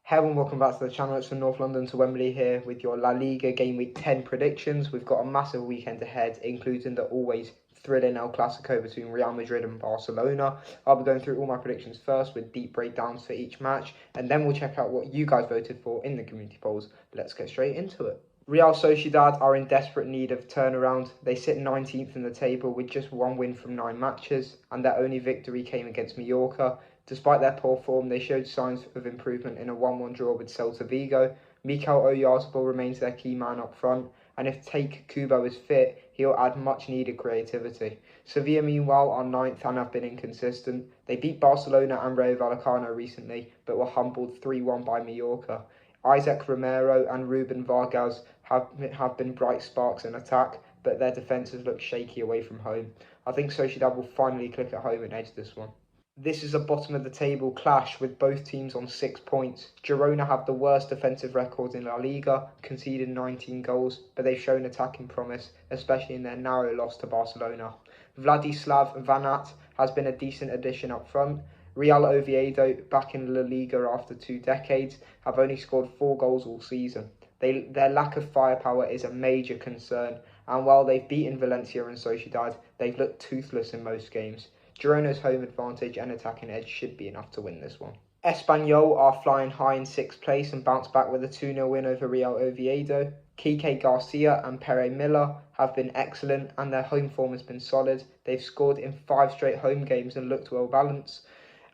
Hello and welcome back to the channel. It's from North London to Wembley here with your La Liga Gameweek 10 predictions. We've got a massive weekend ahead, including the always thrilling El Clásico between Real Madrid and Barcelona. I'll be going through all my predictions first with deep breakdowns for each match, and then we'll check out what you guys voted for in the community polls. Let's get straight into it. Real Sociedad are in desperate need of turnaround. They sit 19th in the table with just one win from 9 matches, and their only victory came against Mallorca. Despite their poor form, they showed signs of improvement in a 1-1 draw with Celta Vigo. Mikel Oyarzabal remains their key man up front, and if Take Kubo is fit, he'll add much needed creativity. Sevilla, meanwhile, are 9th and have been inconsistent. They beat Barcelona and Rayo Vallecano recently, but were humbled 3-1 by Mallorca. Isaac Romero and Ruben Vargas have been bright sparks in attack, but their defences look shaky away from home. I think Sociedad will finally click at home and edge this one. This is a bottom of the table clash with both teams on 6 points. Girona have the worst defensive record in La Liga, conceding 19 goals, but they've shown attacking promise, especially in their narrow loss to Barcelona. Vladislav Vanat has been a decent addition up front. Real Oviedo, back in La Liga after 2 decades, have only scored 4 goals all season. Their lack of firepower is a major concern, and while they've beaten Valencia and Sociedad, they've looked toothless in most games. Girona's home advantage and attacking edge should be enough to win this one. Espanyol are flying high in 6th place and bounce back with a 2-0 win over Real Oviedo. Kike Garcia and Pere Miller have been excellent and their home form has been solid. They've scored in 5 straight home games and looked well balanced.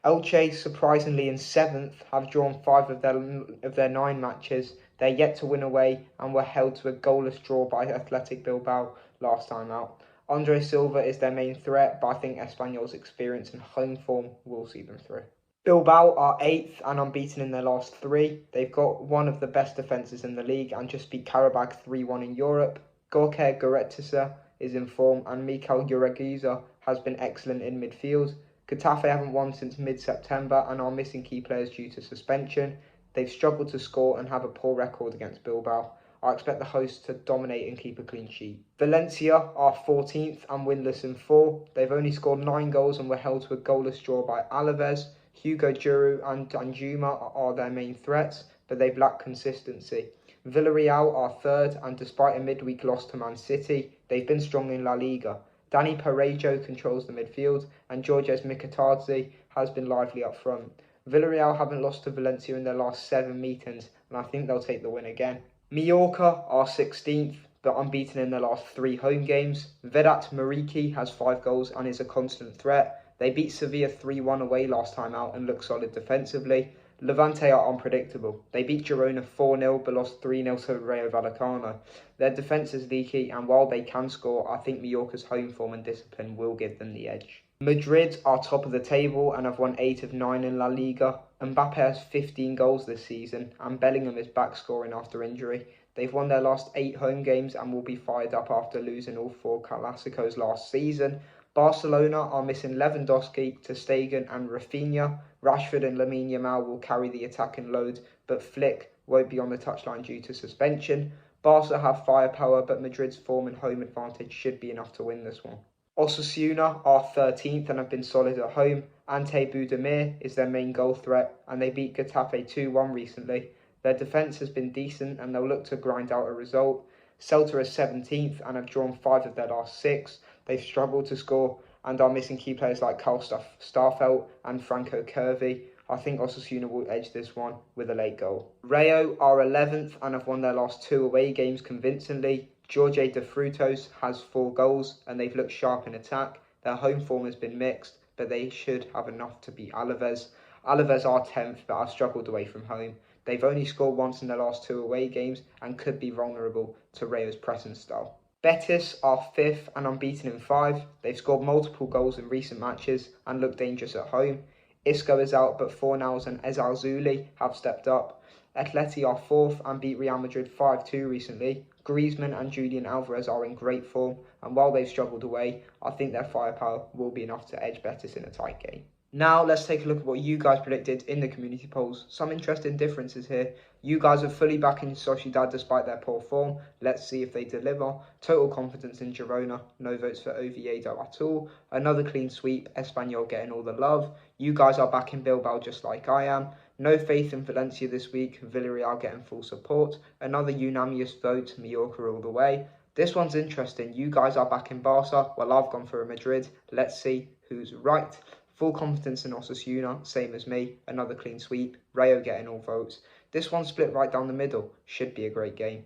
Elche, surprisingly in 7th, have drawn 5 of their 9 matches. They're yet to win away and were held to a goalless draw by Athletic Bilbao last time out. Andre Silva is their main threat, but I think Espanyol's experience and home form will see them through. Bilbao are 8th and unbeaten in their last 3. They've got one of the best defences in the league and just beat Karabag 3-1 in Europe. Gorka Goretzka is in form and Mikel Urigiza has been excellent in midfield. Getafe haven't won since mid-September and are missing key players due to suspension. They've struggled to score and have a poor record against Bilbao. I expect the hosts to dominate and keep a clean sheet. Valencia are 14th and winless in 4. They've only scored 9 goals and were held to a goalless draw by Alaves. Hugo Giroud and Danjuma are their main threats, but they've lacked consistency. Villarreal are 3rd, and despite a midweek loss to Man City, they've been strong in La Liga. Dani Parejo controls the midfield, and Georges Mikatadze has been lively up front. Villarreal haven't lost to Valencia in their last 7 meetings, and I think they'll take the win again. Mallorca are 16th, but unbeaten in their last 3 home games. Vedat Mariki has 5 goals and is a constant threat. They beat Sevilla 3-1 away last time out and look solid defensively. Levante are unpredictable. They beat Girona 4-0 but lost 3-0 to Rayo Vallecano. Their defence is leaky, and while they can score, I think Mallorca's home form and discipline will give them the edge. Madrid are top of the table and have won 8 of 9 in La Liga. Mbappe has 15 goals this season and Bellingham is back scoring after injury. They've won their last 8 home games and will be fired up after losing all 4 Clásicos last season. Barcelona are missing Lewandowski, ter Stegen and Rafinha. Rashford and Lamine Yamal will carry the attacking load, but Flick won't be on the touchline due to suspension. Barca have firepower, but Madrid's form and home advantage should be enough to win this one. Osasuna are 13th and have been solid at home. Ante Budimir is their main goal threat and they beat Getafe 2-1 recently. Their defence has been decent and they'll look to grind out a result. Celta are 17th and have drawn 5 of their last 6. They've struggled to score and are missing key players like Carl Starfelt and Franco Curvy. I think Osasuna will edge this one with a late goal. Rayo are 11th and have won their last 2 away games convincingly. Jorge de Frutos has 4 goals and they've looked sharp in attack. Their home form has been mixed, but they should have enough to beat Alaves. Alaves are 10th but have struggled away from home. They've only scored once in their last 2 away games and could be vulnerable to Rayo's pressing style. Betis are 5th and unbeaten in 5. They've scored multiple goals in recent matches and look dangerous at home. Isco is out, but Fornals and Ezal Zuli have stepped up. Atleti are 4th and beat Real Madrid 5-2 recently. Griezmann and Julian Alvarez are in great form, and while they've struggled away, I think their firepower will be enough to edge Betis in a tight game. Now let's take a look at what you guys predicted in the community polls. Some interesting differences here. You guys are fully backing Sociedad despite their poor form. Let's see if they deliver. Total confidence in Girona. No votes for Oviedo at all. Another clean sweep. Espanyol getting all the love. You guys are backing Bilbao just like I am. No faith in Valencia this week, Villarreal getting full support. Another unanimous vote, Mallorca all the way. This one's interesting. You guys are back in Barca, while I've gone for Madrid. Let's see who's right. Full confidence in Osasuna, same as me. Another clean sweep. Rayo getting all votes. This one's split right down the middle. Should be a great game.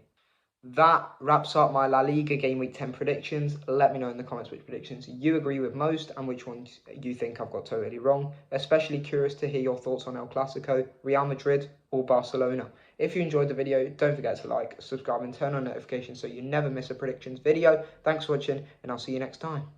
That wraps up my La Liga Game Week 10 predictions. Let me know in the comments which predictions you agree with most and which ones you think I've got totally wrong. Especially curious to hear your thoughts on El Clásico, Real Madrid or Barcelona. If you enjoyed the video, don't forget to like, subscribe and turn on notifications so you never miss a predictions video. Thanks for watching and I'll see you next time.